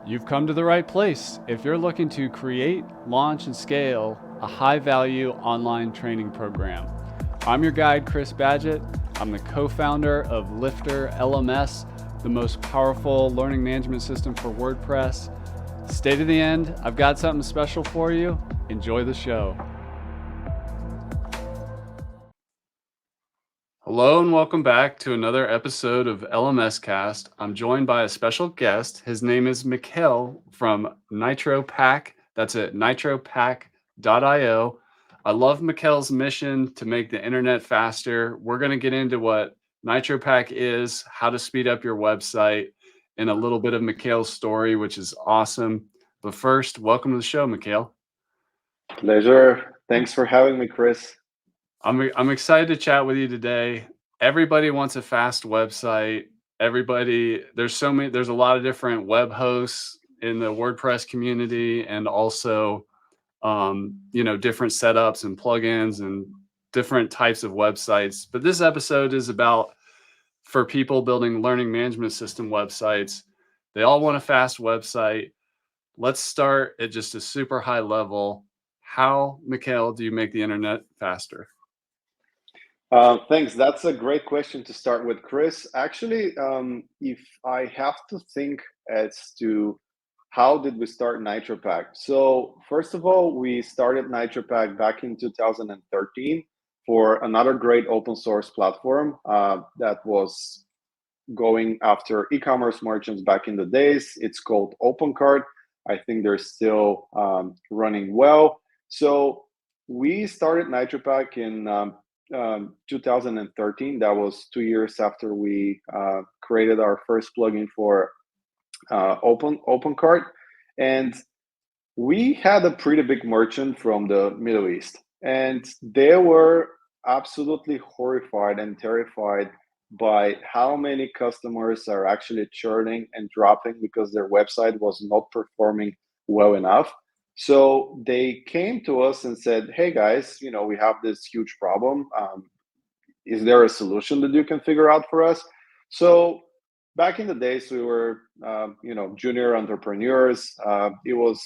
You've come to the right place if you're looking to create, launch, and scale a high-value online training program. I'm your guide, Chris Badgett. I'm the co-founder of LifterLMS, the most powerful learning management system for WordPress. Stay to the end. I've got something special for you. Enjoy the show. Hello and welcome back to another episode of LMS Cast. I'm joined by a special guest. His name is Mikhail from NitroPack. That's at nitropack.io. I love Mikhail's mission to make the internet faster. We're going to get into what NitroPack is, how to speed up your website, and a little bit of Mikhail's story, which is awesome. But first, welcome to the show, Mikhail. Pleasure. Thanks for having me, Chris. I'm excited to chat with you today. Everybody wants a fast website. There's a lot of different web hosts in the WordPress community, and also, different setups and plugins and different types of websites. But this episode is about for people building learning management system websites. They all want a fast website. Let's start at just a super high level. How, Mikhail, do you make the internet faster? Thanks. That's a great question to start with, Chris. Actually, if I have to think as to how did we start NitroPack? So first of all, we started NitroPack back in 2013 for another great open source platform that was going after e-commerce merchants back in the days. It's called OpenCart. I think they're still running well. So we started NitroPack in 2013. That was 2 years after we created our first plugin for OpenCart, and we had a pretty big merchant from the Middle East, and they were absolutely horrified and terrified by how many customers are actually churning and dropping because their website was not performing well enough. So they came to us and said, "Hey guys, we have this huge problem. Is there a solution that you can figure out for us?" So back in the days, we were, junior entrepreneurs. It was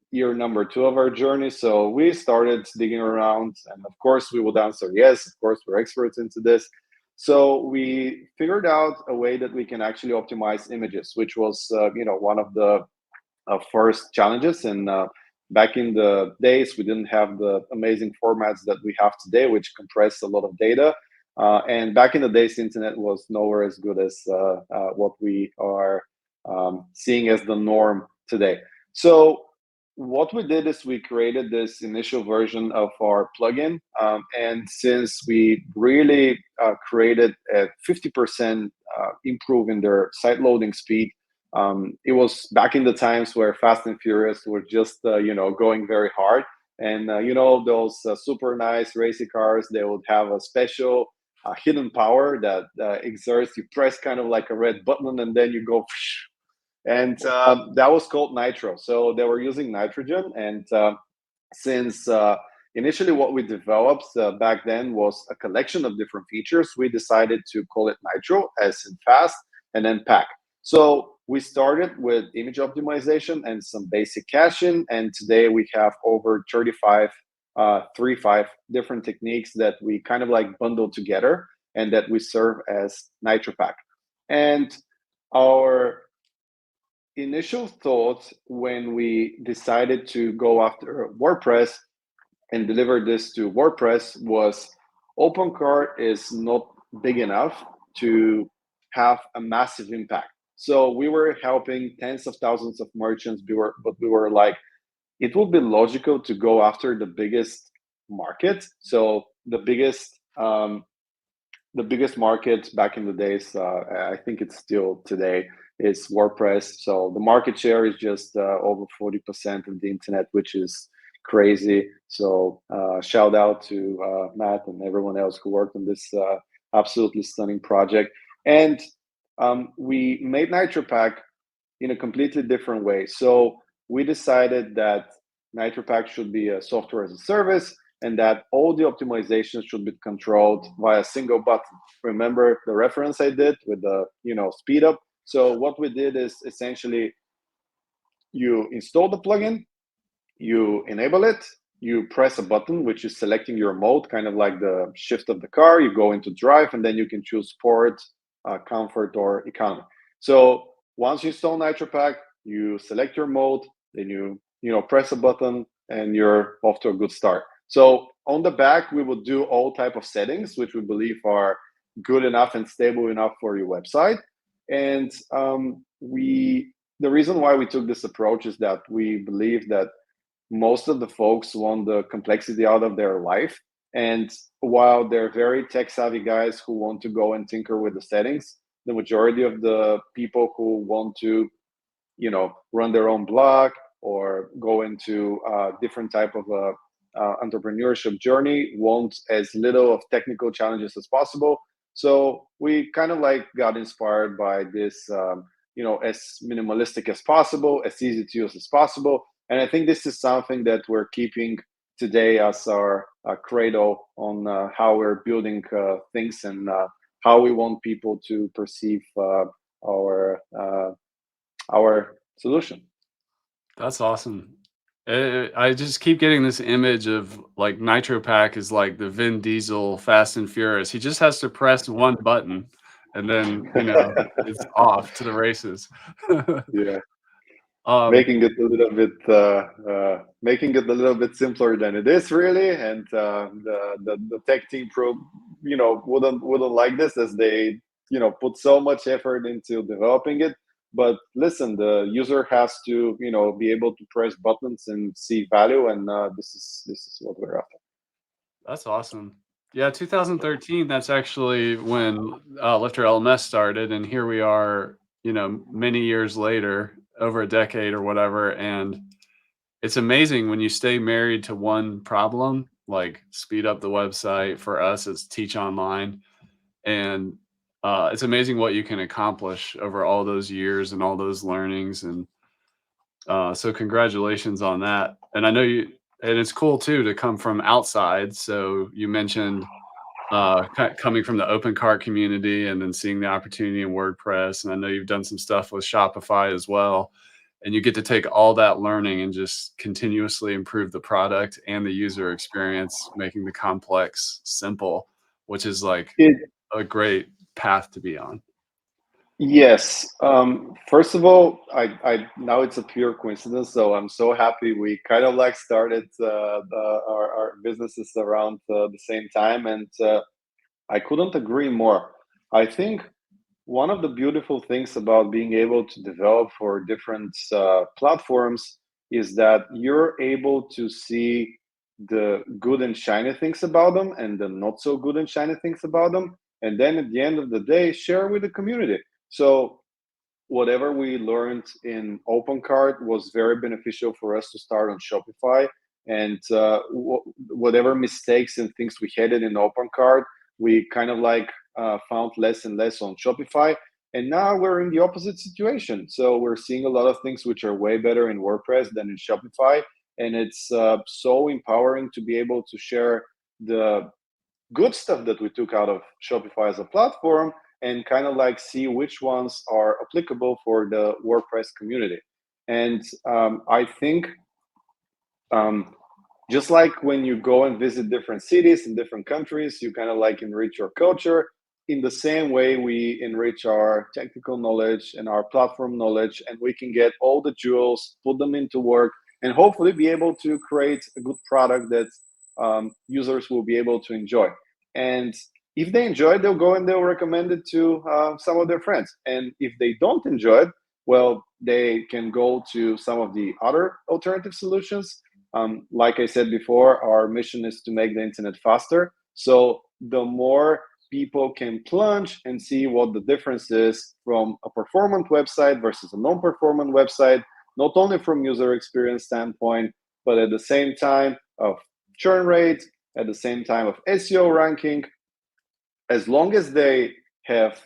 year number 2 of our journey. So we started digging around, and of course, we would answer yes. Of course, we're experts into this. So we figured out a way that we can actually optimize images, which was, one of the first challenges. And back in the days, we didn't have the amazing formats that we have today, which compress a lot of data. And back in the days, the internet was nowhere as good as what we are seeing as the norm today. So what we did is we created this initial version of our plugin. And since we really created a 50% improve in their site loading speed, it was back in the times where Fast and Furious were just, going very hard. And, those super nice racy cars, they would have a special hidden power that exerts, you press kind of like a red button and then you go, and that was called Nitro. So they were using nitrogen. And since initially what we developed back then was a collection of different features, we decided to call it Nitro, as in fast, and then pack. So we started with image optimization and some basic caching, and today we have over 35 different techniques that we kind of like bundle together and that we serve as NitroPack. And our initial thoughts when we decided to go after WordPress and deliver this to WordPress was OpenCart is not big enough to have a massive impact. So we were helping tens of thousands of merchants, but we were like, it would be logical to go after the biggest market. So the biggest market back in the days, I think it's still today, is WordPress. So the market share is just over 40% of the internet, which is crazy. So shout out to Matt and everyone else who worked on this absolutely stunning project. And we made NitroPack in a completely different way. So we decided that NitroPack should be a software as a service, and that all the optimizations should be controlled via a single button. Remember the reference I did with the speed up? So what we did is essentially you install the plugin, you enable it, you press a button, which is selecting your mode, kind of like the shift of the car. You go into drive, and then you can choose sport, comfort, or economy. So once you install NitroPack, you select your mode, then you press a button, and you're off to a good start. So on the back, we will do all type of settings, which we believe are good enough and stable enough for your website. And the reason why we took this approach is that we believe that most of the folks want the complexity out of their life. And while they're very tech savvy guys who want to go and tinker with the settings, the majority of the people who want to, run their own blog or go into a different type of entrepreneurship journey want as little of technical challenges as possible. So we kind of like got inspired by this, as minimalistic as possible, as easy to use as possible. And I think this is something that we're keeping today as our credo on how we're building things and how we want people to perceive our our solution. That's awesome. I just keep getting this image of like NitroPack is like the Vin Diesel Fast and Furious. He just has to press one button and then, it's off to the races. Yeah, um, making it a little bit making it a little bit simpler than it is really, and the tech team wouldn't like this, as they put so much effort into developing it. But listen, the user has to be able to press buttons and see value, and this is what we're after. that's awesome. Yeah, 2013, that's actually when LifterLMS started. And here we are, many years later, over a decade or whatever. And it's amazing when you stay married to one problem, like speed up the website. For us, it's teach online. And it's amazing what you can accomplish over all those years and all those learnings. And so congratulations on that. And I know and it's cool too to come from outside. So you mentioned coming from the open cart community and then seeing the opportunity in WordPress. And I know you've done some stuff with Shopify as well. And you get to take all that learning and just continuously improve the product and the user experience, making the complex simple, which is like It a great path to be on. Yes. First of all, I now it's a pure coincidence. So I'm so happy we kind of like started our businesses around the same time, and I couldn't agree more. I think one of the beautiful things about being able to develop for different platforms is that you're able to see the good and shiny things about them and the not so good and shiny things about them, and then at the end of the day share with the community. So whatever we learned in OpenCart was very beneficial for us to start on Shopify. And whatever mistakes and things we had in OpenCart, we kind of like found less and less on Shopify. And now we're in the opposite situation. So we're seeing a lot of things which are way better in WordPress than in Shopify. And it's so empowering to be able to share the good stuff that we took out of Shopify as a platform and kind of like see which ones are applicable for the WordPress community. And I think just like when you go and visit different cities in different countries, you kind of like enrich your culture. In the same way, we enrich our technical knowledge and our platform knowledge, and we can get all the jewels, put them into work, and hopefully be able to create a good product that users will be able to enjoy. And if they enjoy it, they'll go and they'll recommend it to some of their friends. And if they don't enjoy it, well, they can go to some of the other alternative solutions. Like I said before, our mission is to make the internet faster. So the more people can plunge and see what the difference is from a performant website versus a non-performant website, not only from user experience standpoint, but at the same time of churn rate, at the same time of SEO ranking, as long as they have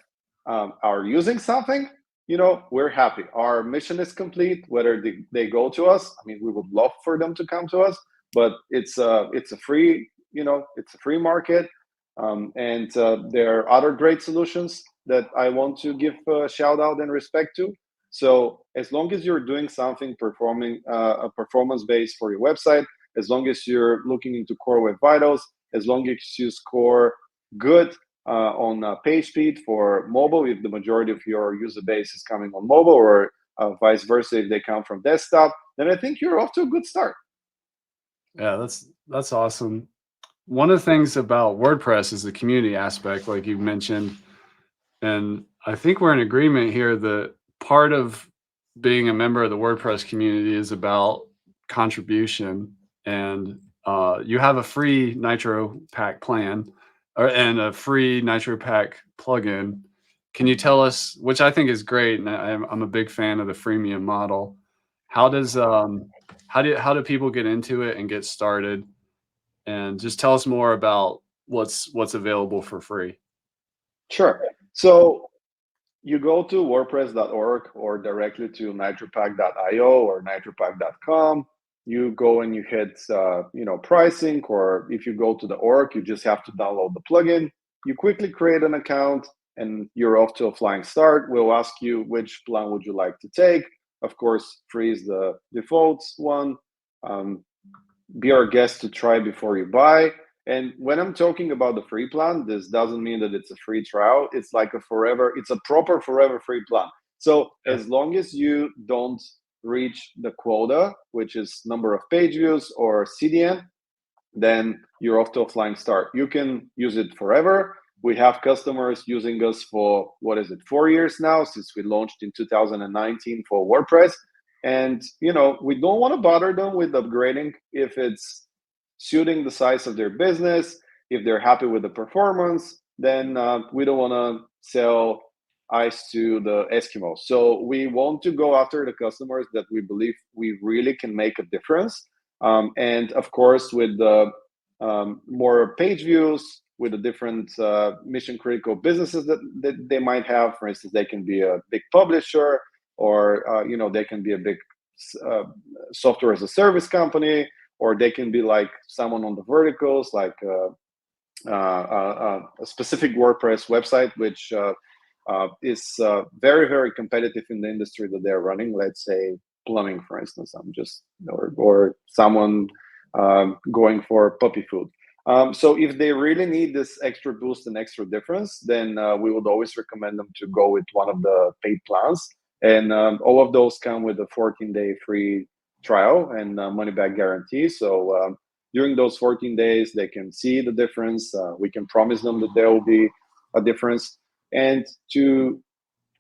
are using something, we're happy. Our mission is complete. Whether they go to us, I mean, we would love for them to come to us, but it's a free, it's a free market, and there are other great solutions that I want to give a shout out and respect to. So as long as you're doing something performing a performance based for your website, as long as you're looking into core web vitals, as long as you score good on page speed for mobile, if the majority of your user base is coming on mobile, or vice versa if they come from desktop, then I think you're off to a good start. Yeah, that's awesome. One of the things about WordPress is the community aspect, like you mentioned. And I think we're in agreement here that part of being a member of the WordPress community is about contribution. And you have a free NitroPack plan and a free NitroPack plugin. Can you tell us, which I think is great, and I'm a big fan of the freemium model. How does how do people get into it and get started? And just tell us more about what's available for free. Sure. So you go to WordPress.org or directly to nitropack.io or nitropack.com. You go and you hit pricing, or if you go to the org, you just have to download the plugin. You quickly create an account and you're off to a flying start. We'll ask you which plan would you like to take. Of course, free is the default one. Be our guest to try before you buy. And when I'm talking about the free plan, this doesn't mean that it's a free trial. It's like it's a proper forever free plan. So Yeah. as long as you don't reach the quota, which is number of page views or CDN, then you're off to a flying start. You can use it forever. We have customers using us for, 4 years now, since we launched in 2019 for WordPress. And we don't want to bother them with upgrading if it's suiting the size of their business. If they're happy with the performance, then we don't want to sell ice to the Eskimos. So we want to go after the customers that we believe we really can make a difference. And of course, with the more page views, with the different mission critical businesses that they might have. For instance, they can be a big publisher, or they can be a big uh, software as a service company, or they can be like someone on the verticals, like a specific WordPress website, which is very, very competitive in the industry that they're running. Let's say plumbing, for instance. I'm just or someone going for puppy food. So if they really need this extra boost and extra difference, then we would always recommend them to go with one of the paid plans. And all of those come with a 14-day free trial and money back guarantee. So during those 14 days, they can see the difference. We can promise them that there will be a difference. And to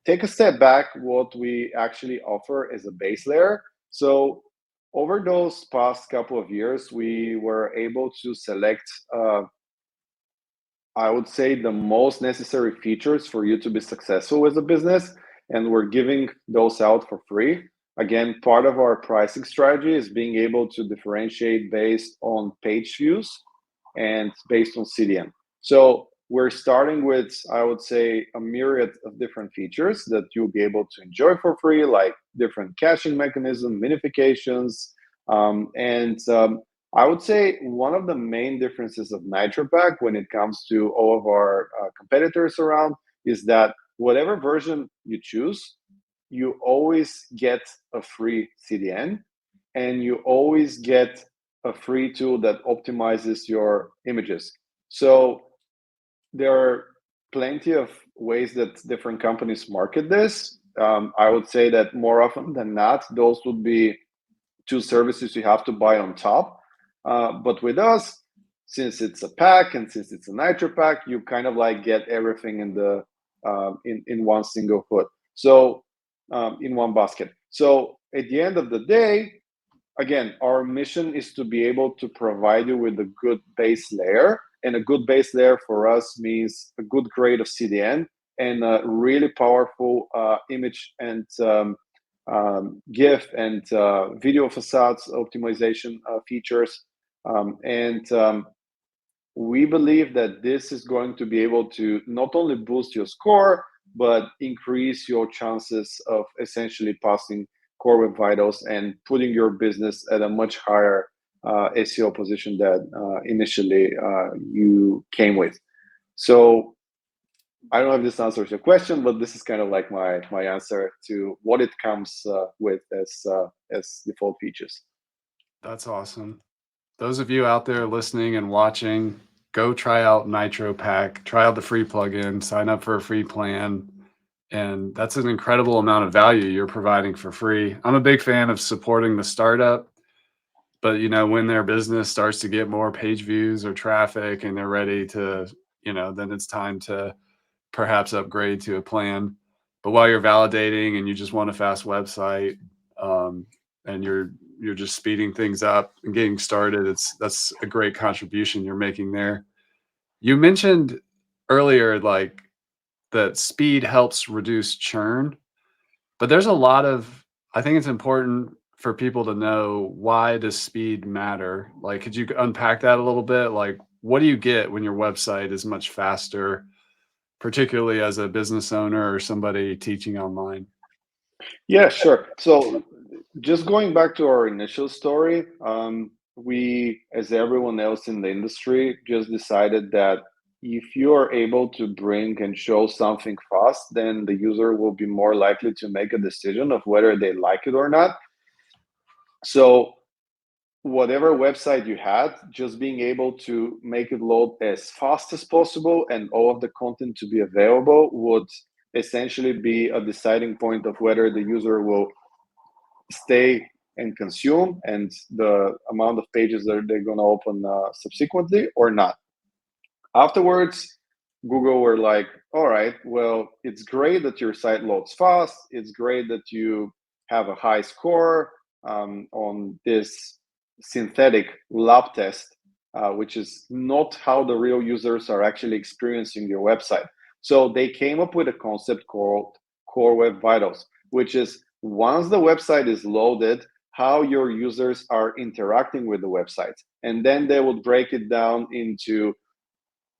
take a step back, what we actually offer is a base layer. So over those past couple of years, we were able to select, I would say, the most necessary features for you to be successful as a business. And we're giving those out for free. Again, part of our pricing strategy is being able to differentiate based on page views and based on CDN. So we're starting with, I would say, a myriad of different features that you'll be able to enjoy for free, like different caching mechanism, minifications, and I would say one of the main differences of NitroPack when it comes to all of our competitors around is that whatever version you choose, you always get a free CDN, and you always get a free tool that optimizes your images. So there are plenty of ways that different companies market this. I would say that more often than not, those would be two services you have to buy on top. But with us, since it's a pack and since it's a Nitro pack, you kind of like get everything in the in one single foot. So in one basket. So at the end of the day, again, our mission is to be able to provide you with a good base layer. And a good base layer for us means a good grade of CDN and a really powerful image and GIF and video facades optimization features. And we believe that this is going to be able to not only boost your score, but increase your chances of essentially passing core web vitals and putting your business at a much higher SEO position that initially you came with. So I don't know if this answers your question, but this is kind of like my answer to what it comes with as default features. That's awesome. Those of you out there listening and watching, go try out NitroPack, try out the free plugin, sign up for a free plan. And that's an incredible amount of value you're providing for free. I'm a big fan of supporting the startup, but when their business starts to get more page views or traffic and they're ready to, then it's time to perhaps upgrade to a plan. But while you're validating and you just want a fast website, um, and you're just speeding things up and getting started, that's a great contribution you're making there. You mentioned earlier, like, that speed helps reduce churn, but there's a lot of I think it's important for people to know, why does speed matter? Like, could you unpack that a little bit? Like, what do you get when your website is much faster, particularly as a business owner or somebody teaching online? Yeah, sure. So just going back to our initial story, we, as everyone else in the industry, just decided that if you are able to bring and show something fast, then the user will be more likely to make a decision of whether they like it or not. So whatever website you had, just being able to make it load as fast as possible and all of the content to be available would essentially be a deciding point of whether the user will stay and consume and the amount of pages that they're going to open subsequently or not. Afterwards, Google were like, all right, well, it's great that your site loads fast. It's great that you have a high score on this synthetic lab test, which is not how the real users are actually experiencing your website. So they came up with a concept called Core Web Vitals, which is once the website is loaded, how your users are interacting with the website. And then they would break it down into,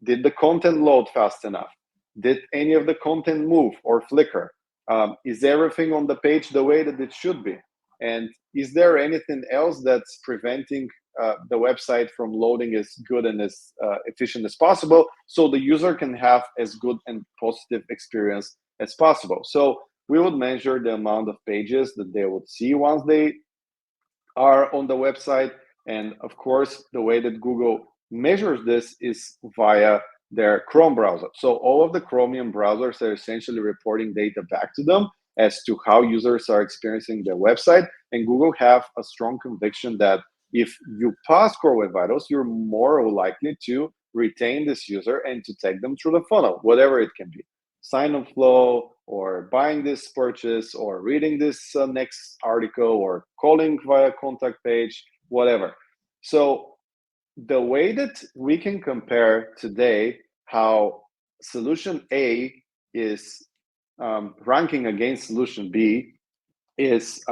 did the content load fast enough? Did any of the content move or flicker? Is everything on the page the way that it should be? And is there anything else that's preventing the website from loading as good and as efficient as possible so the user can have as good and positive experience as possible? So we would measure the amount of pages that they would see once they are on the website. And of course, the way that Google measures this is via their Chrome browser. So all of the Chromium browsers are essentially reporting data back to them as to how users are experiencing their website. And Google have a strong conviction that if you pass Core Web Vitals, you're more likely to retain this user and to take them through the funnel, whatever it can be. Sign-on flow, or buying this purchase, or reading this next article, or calling via contact page, whatever. So the way that we can compare today how solution A is ranking against solution B is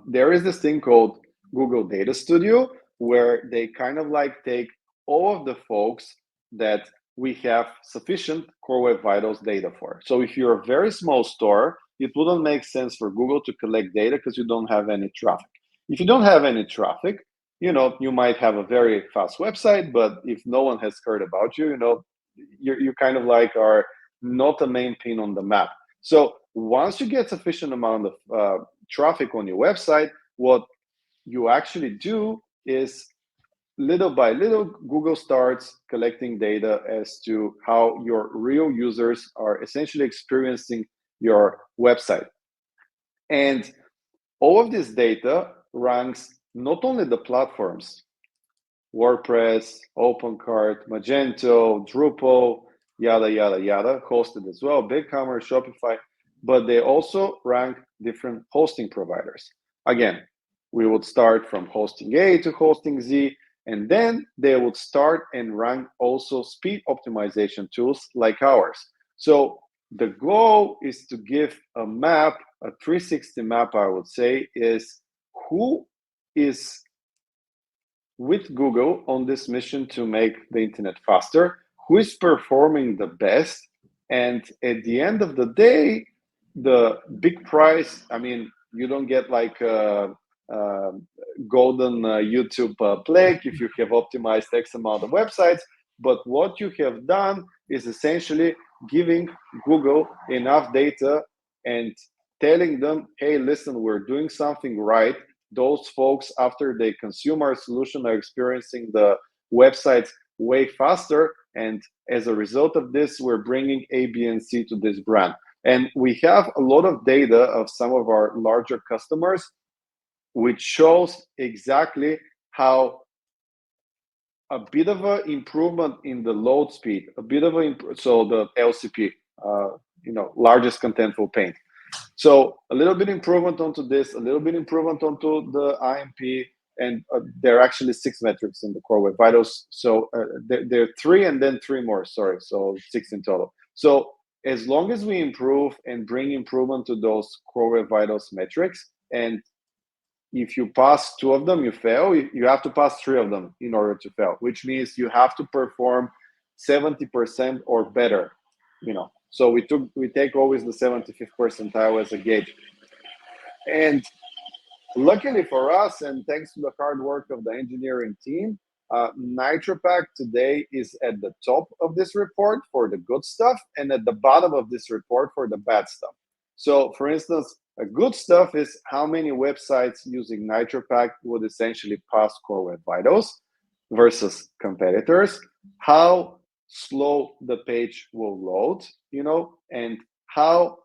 there is this thing called Google Data Studio, where they kind of like take all of the folks that we have sufficient Core Web Vitals data for. So if you're a very small store, it wouldn't make sense for Google to collect data because you don't have any traffic. If you don't have any traffic, you might have a very fast website, but if no one has heard about you, you kind of like are not a main pin on the map. So once you get sufficient amount of traffic on your website, what you actually do is little by little, Google starts collecting data as to how your real users are essentially experiencing your website. And all of this data ranks not only the platforms, WordPress, OpenCart, Magento, Drupal, yada, yada, yada, hosted as well, BigCommerce, Shopify, but they also rank different hosting providers. Again, we would start from hosting A to hosting Z, and then they would start and rank also speed optimization tools like ours. So the goal is to give a map, a 360 map, I would say, is who is with Google on this mission to make the internet faster, who is performing the best. And at the end of the day, the big prize, I mean, you don't get like a golden YouTube plaque if you have optimized X amount of websites. But what you have done is essentially giving Google enough data and telling them, hey, listen, we're doing something right. Those folks, after they consume our solution, are experiencing the websites way faster. And as a result of this, we're bringing A, B, and C to this brand. And we have a lot of data of some of our larger customers, which shows exactly how a bit of an improvement in the load speed, a bit of so the LCP, largest contentful paint. So a little bit improvement onto this, a little bit improvement onto the IMP, and there are actually 6 metrics in the Core Web Vitals. So there are 3 and then 3 more, sorry, so 6 in total. So as long as we improve and bring improvement to those Core Web Vitals metrics, and if you pass 2 of them, you fail, you have to pass 3 of them in order to fail, which means you have to perform 70% or better, So we take always the 75th percentile as a gauge. And luckily for us, and thanks to the hard work of the engineering team, NitroPack today is at the top of this report for the good stuff and at the bottom of this report for the bad stuff. So for instance, a good stuff is how many websites using NitroPack would essentially pass Core Web Vitals versus competitors, how slow the page will load, and how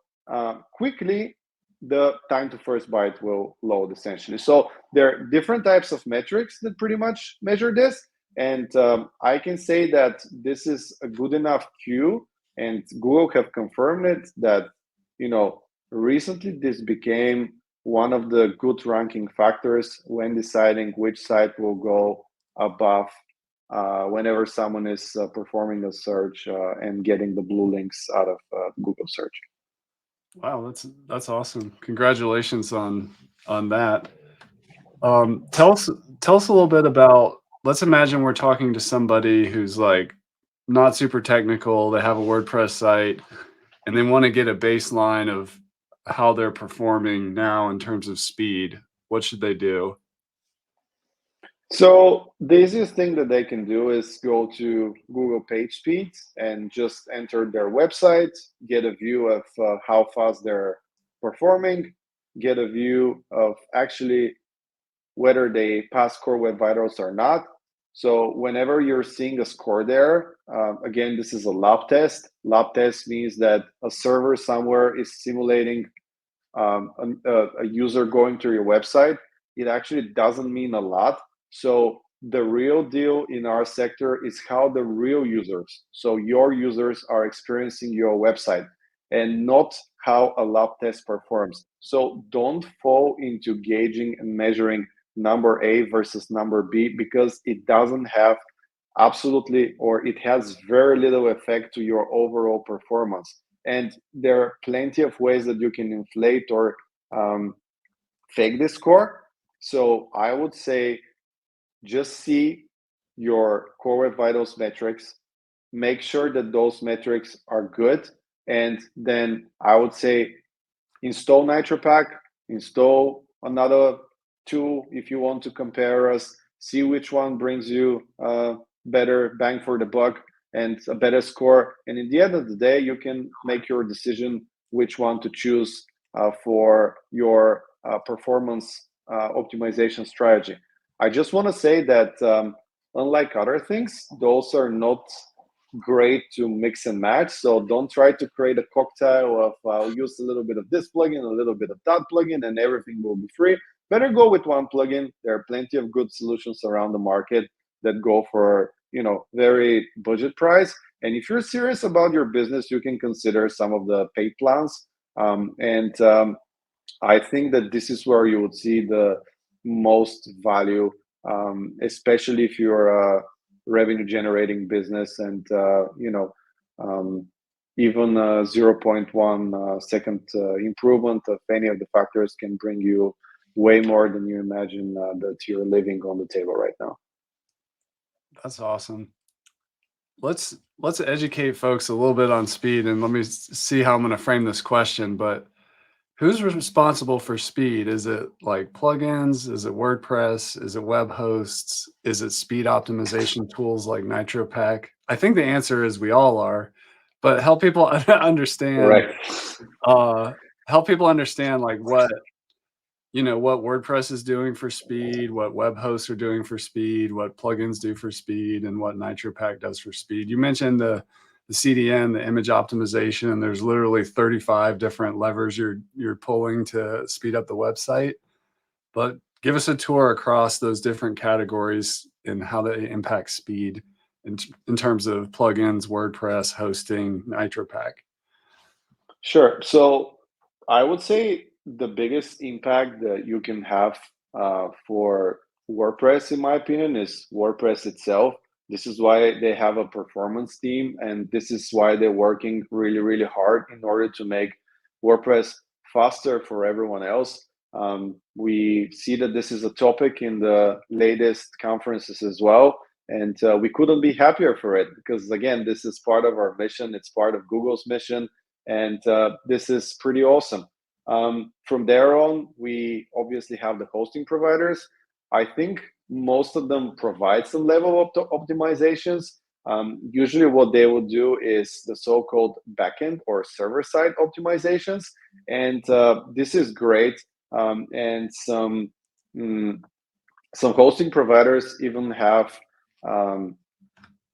quickly the time to first byte will load essentially. So there are different types of metrics that pretty much measure this. And I can say that this is a good enough queue, and Google have confirmed it that, recently this became one of the good ranking factors when deciding which site will go above whenever someone is performing a search and getting the blue links out of Google search. Wow, that's awesome. Congratulations on that. Tell us a little bit about. Let's imagine we're talking to somebody who's like not super technical. They have a WordPress site and they want to get a baseline of how they're performing now in terms of speed. What should they do? So the easiest thing that they can do is go to Google PageSpeed and just enter their website, get a view of how fast they're performing, get a view of actually whether they pass Core Web Vitals or not. So whenever you're seeing a score there, again, this is a lab test. Lab test means that a server somewhere is simulating a user going to your website. It actually doesn't mean a lot. So the real deal in our sector is how the real users, so your users, are experiencing your website, and not how a lab test performs. So don't fall into gauging and measuring number A versus number B, because it doesn't have absolutely, or it has very little effect to your overall performance. And there are plenty of ways that you can inflate or fake this score. So I would say just see your Core Web Vitals metrics, make sure that those metrics are good, and then I would say install NitroPack, install another tool if you want to compare us, see which one brings you better bang for the buck and a better score. And in the end of the day, you can make your decision which one to choose for your performance optimization strategy. I just want to say that unlike other things, those are not great to mix and match. So don't try to create a cocktail of I'll use a little bit of this plugin, a little bit of that plugin, and everything will be free. Better go with one plugin. There are plenty of good solutions around the market that go for very budget price. And if you're serious about your business, you can consider some of the paid plans. I think that this is where you would see the most value, especially if you're a revenue generating business, and even 0.1 second improvement of any of the factors can bring you way more than you imagine that you're living on the table right now. That's awesome. Let's educate folks a little bit on speed, and let me see how I'm going to frame this question. But who's responsible for speed? Is it like plugins? Is it WordPress? Is it web hosts? Is it speed optimization tools like NitroPack? I think the answer is we all are. but help people understand, Correct. uh, help people understand like what WordPress is doing for speed, what web hosts are doing for speed, what plugins do for speed, and what NitroPack does for speed. You mentioned the CDN, the image optimization, and there's literally 35 different levers you're pulling to speed up the website. But give us a tour across those different categories and how they impact speed in terms of plugins, WordPress, hosting, NitroPack. Sure. So I would say the biggest impact that you can have for WordPress, in my opinion, is WordPress itself. This is why they have a performance team, and this is why they're working really, really hard in order to make WordPress faster for everyone else. We see that this is a topic in the latest conferences as well, and we couldn't be happier for it because, again, this is part of our mission. It's part of Google's mission, and this is pretty awesome. From there on, we obviously have the hosting providers. I think most of them provide some level of optimizations. Usually, what they will do is the so-called backend or server-side optimizations, and this is great. And mm, some hosting providers um,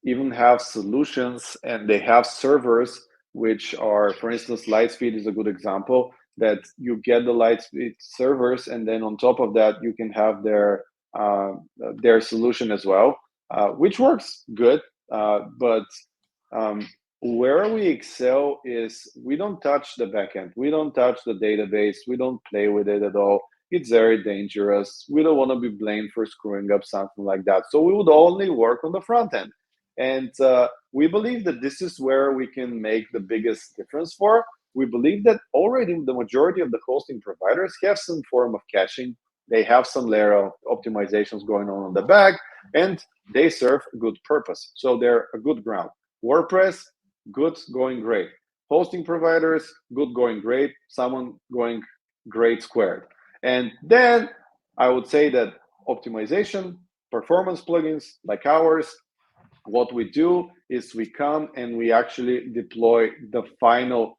even have solutions, and they have servers which are, for instance, Lightspeed is a good example, that you get the Lightspeed servers, and then on top of that you can have their solution as well, which works good. But where we excel is we don't touch the backend, we don't touch the database, we don't play with it at all. It's very dangerous. We don't want to be blamed for screwing up something like that. So we would only work on the front end. And we believe that this is where we can make the biggest difference for. We believe that already the majority of the hosting providers have some form of caching. They have some layer of optimizations going on the back, and they serve a good purpose. So they're a good ground. WordPress, good, going great. Hosting providers, good, going great. Someone going great squared. And then I would say that optimization, performance plugins like ours, what we do is we come and we actually deploy the final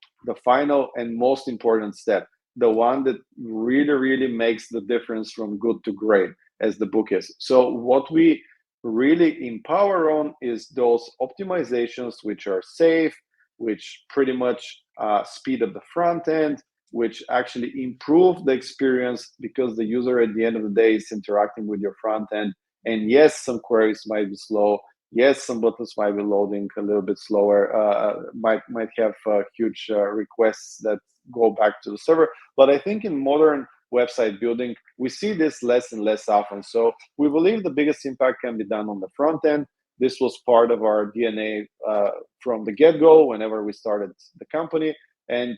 and most important step, the one that really, really makes the difference from good to great, as the book is. So what we really empower on is those optimizations which are safe, which pretty much speed up the front end, which actually improve the experience, because the user at the end of the day is interacting with your front end. And yes, some queries might be slow. Yes, some buttons might be loading a little bit slower, might have huge requests that go back to the server. But I think in modern website building, we see this less and less often. So we believe the biggest impact can be done on the front end. This was part of our DNA from the get-go whenever we started the company. And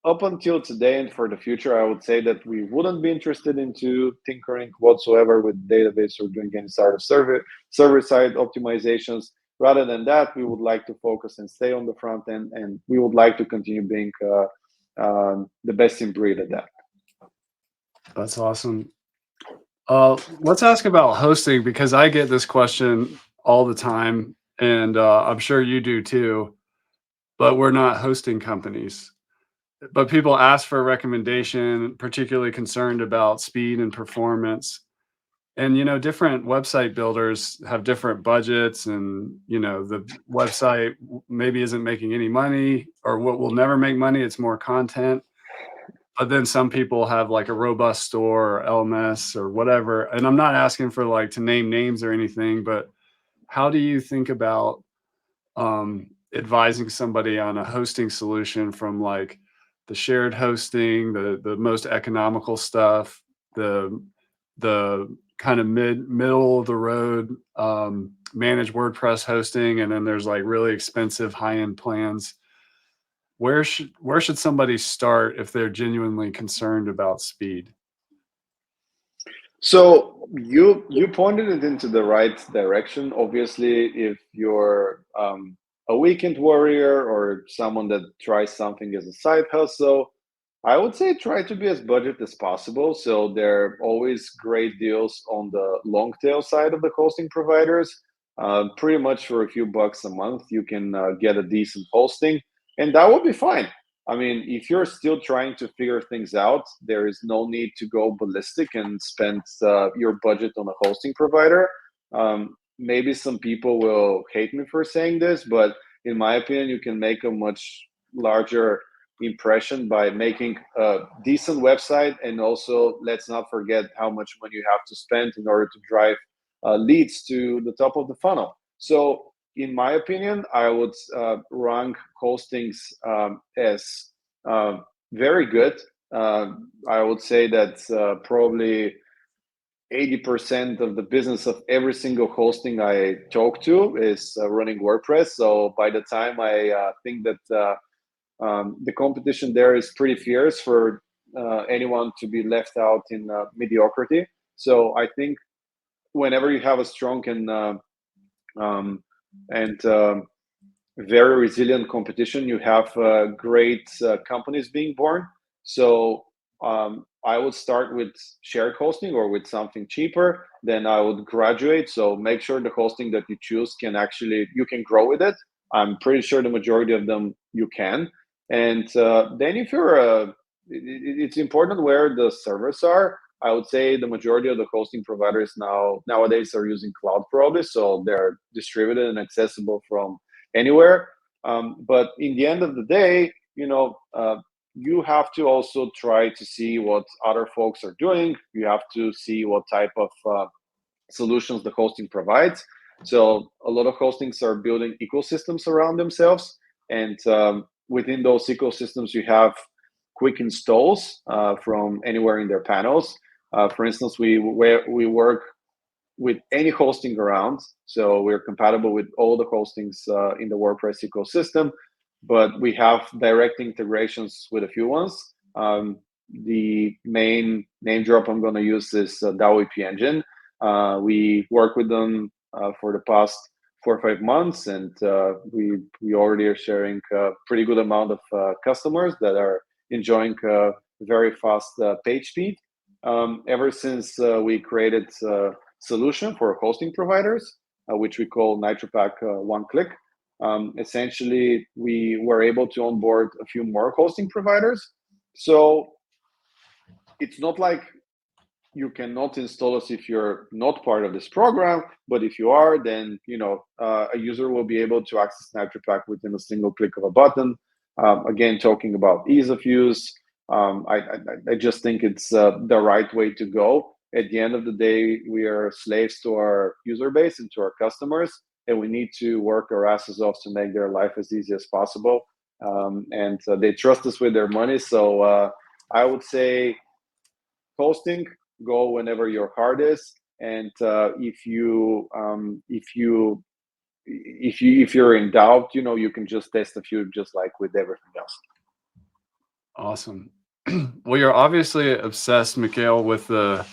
up until today and for the future, I would say that we wouldn't be interested into tinkering whatsoever with database or doing any sort of server-side optimizations. Rather than that, we would like to focus and stay on the front end, and we would like to continue being the best in breed at that. That's awesome. Let's ask about hosting, because I get this question all the time, and I'm sure you do too. But we're not hosting companies. But people ask for a recommendation, particularly concerned about speed and performance. And different website builders have different budgets, and the website maybe isn't making any money, or what will never make money. It's more content. But then some people have like a robust store or LMS or whatever. And I'm not asking for like to name names or anything, but how do you think about advising somebody on a hosting solution, from like the shared hosting, the most economical stuff, the kind of middle of the road managed WordPress hosting, and then there's like really expensive high end plans. Where should somebody start if they're genuinely concerned about speed? So you pointed it into the right direction. Obviously, if you're a weekend warrior or someone that tries something as a side hustle, I would say try to be as budget as possible. So there are always great deals on the long tail side of the hosting providers. Pretty much for a few bucks a month, you can get a decent hosting. and that would be fine. I mean, if you're still trying to figure things out, there is no need to go ballistic and spend your budget on a hosting provider. Maybe some people will hate me for saying this, but in my opinion, you can make a much larger impression by making a decent website. And also, let's not forget how much money you have to spend in order to drive leads to the top of the funnel. So, in my opinion, I would rank hostings as uh, very good. I would say that probably 80% of the business of every single hosting I talk to is running WordPress. So by the time I think that the competition there is pretty fierce for anyone to be left out in mediocrity. So I think whenever you have a strong um, and very resilient competition, you have great companies being born. So I would start with shared hosting or with something cheaper. Then I would graduate. So make sure the hosting that you choose can actually you can grow with it. I'm pretty sure the majority of them you can. And then if you're it's important where the servers are. I would say the majority of the hosting providers nowadays are using cloud probably, so they're distributed and accessible from anywhere. But in the end of the day, you have to also try to see what other folks are doing. You have to see what type of solutions the hosting provides. So a lot of hostings are building ecosystems around themselves, and within those ecosystems, you have quick installs from anywhere in their panels. For instance, we work with any hosting around. So we're compatible with all the hostings in the WordPress ecosystem, but we have direct integrations with a few ones. The main name drop I'm going to use is DAO EP Engine. We work with them for the past 4 or 5 months, and we already are sharing a pretty good amount of customers that are enjoying very fast page speed. Ever since we created solution for hosting providers, which we call NitroPack One Click. Essentially, we were able to onboard a few more hosting providers. So it's not like you cannot install us if you're not part of this program, but if you are, then a user will be able to access NitroPack within a single click of a button. Again, talking about ease of use, I just think it's the right way to go. At the end of the day, we are slaves to our user base and to our customers, and we need to work our asses off to make their life as easy as possible. And they trust us with their money, so I would say hosting, go whenever your heart is. And if you're in doubt, you can just test a few, just like with everything else. Awesome. Well, you're obviously obsessed, Mikhail, with the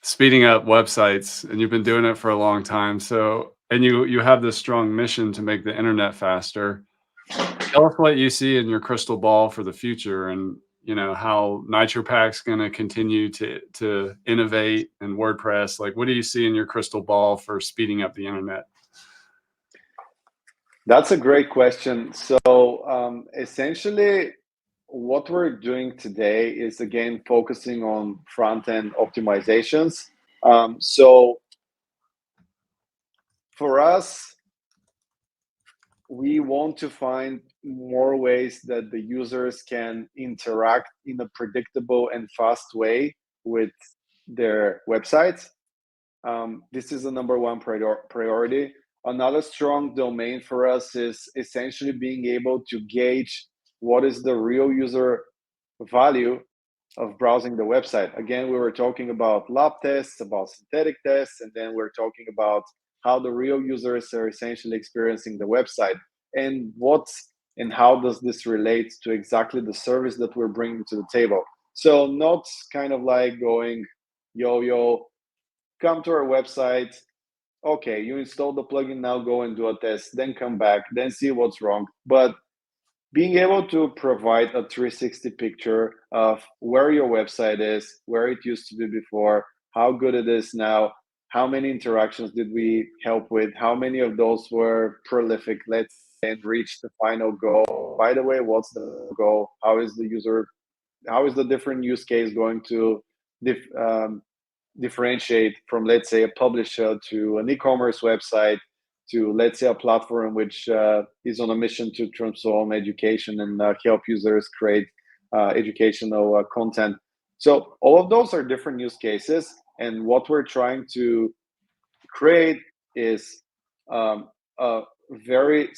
speeding up websites, and you've been doing it for a long time. So, and you have this strong mission to make the internet faster. Tell us what you see in your crystal ball for the future, and how NitroPack's going to continue to innovate, and WordPress. Like, what do you see in your crystal ball for speeding up the internet? That's a great question. So essentially, what we're doing today is again focusing on front end optimizations. So for us, we want to find more ways that the users can interact in a predictable and fast way with their websites. This is the number one priority. Another strong domain for us is essentially being able to gauge what is the real user value of browsing the website. Again, we were talking about lab tests, about synthetic tests, and then we're talking about how the real users are essentially experiencing the website and how does this relate to exactly the service that we're bringing to the table. So not kind of like going, yo, come to our website. Okay, you installed the plugin, now go and do a test, then come back, then see what's wrong. But being able to provide a 360 picture of where your website is, where it used to be before, how good it is now, how many interactions did we help with, how many of those were prolific, let's and reach the final goal. By the way, what's the goal? How is the different use case going to differentiate from, let's say, a publisher to an e-commerce website to, let's say, a platform which is on a mission to transform education and help users create educational content. So all of those are different use cases, and what we're trying to create is a very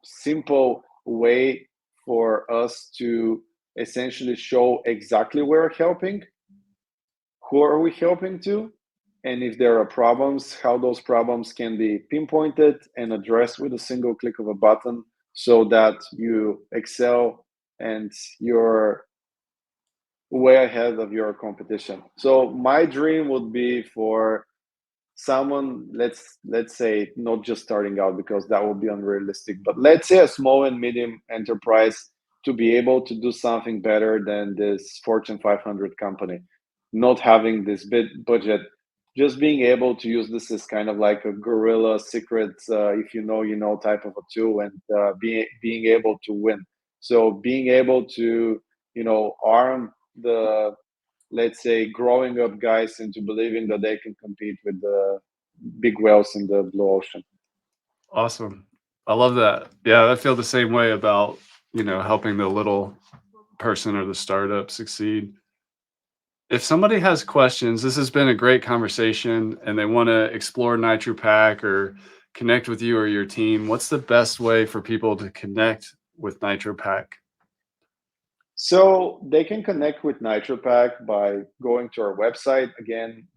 simple way for us to essentially show exactly where we're helping, who are we helping to, and if there are problems, how those problems can be pinpointed and addressed with a single click of a button, so that you excel and you're way ahead of your competition. So my dream would be for someone, let's say, not just starting out, because that would be unrealistic, but let's say a small and medium enterprise, to be able to do something better than this Fortune 500 company, not having this big budget, just being able to use this as kind of like a guerrilla secret, if you know type of a tool, and being able to win. So being able to arm the, let's say, growing up guys into believing that they can compete with the big whales in the blue ocean. Awesome. I love that. Yeah, I feel the same way about, helping the little person or the startup succeed. If somebody has questions, this has been a great conversation and they want to explore NitroPack or connect with you or your team, what's the best way for people to connect with NitroPack? So they can connect with NitroPack by going to our website. Again,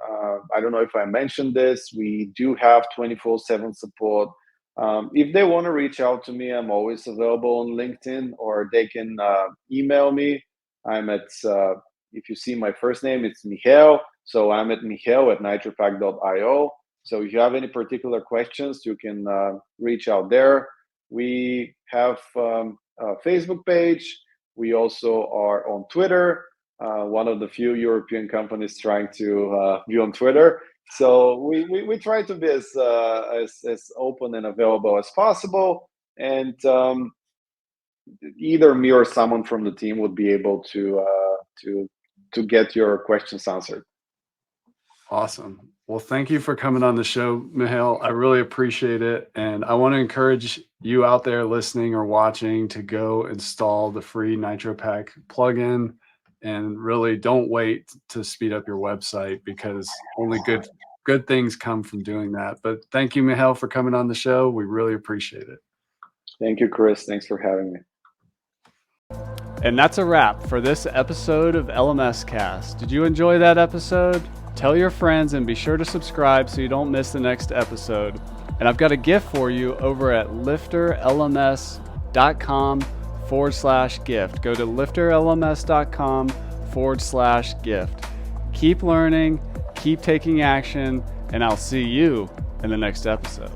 I don't know if I mentioned this, we do have 24/7 support. If they want to reach out to me, I'm always available on LinkedIn, or they can email me. I'm at, if you see my first name, it's Michael. So I'm at michael@nitropack.io. So if you have any particular questions, you can reach out there. We have a Facebook page. We also are on Twitter, one of the few European companies trying to be on Twitter. So we try to be as open and available as possible. And either me or someone from the team would be able to get your questions answered. Awesome. Well, thank you for coming on the show, Mihail. I really appreciate it. And I want to encourage you out there listening or watching to go install the free NitroPack plugin, and really don't wait to speed up your website, because only good things come from doing that. But thank you, Mihail, for coming on the show. We really appreciate it. Thank you, Chris. Thanks for having me. And that's a wrap for this episode of LMS Cast. Did you enjoy that episode? Tell your friends and be sure to subscribe so you don't miss the next episode. And I've got a gift for you over at LifterLMS.com/gift. Go to LifterLMS.com/gift. Keep learning, keep taking action, and I'll see you in the next episode.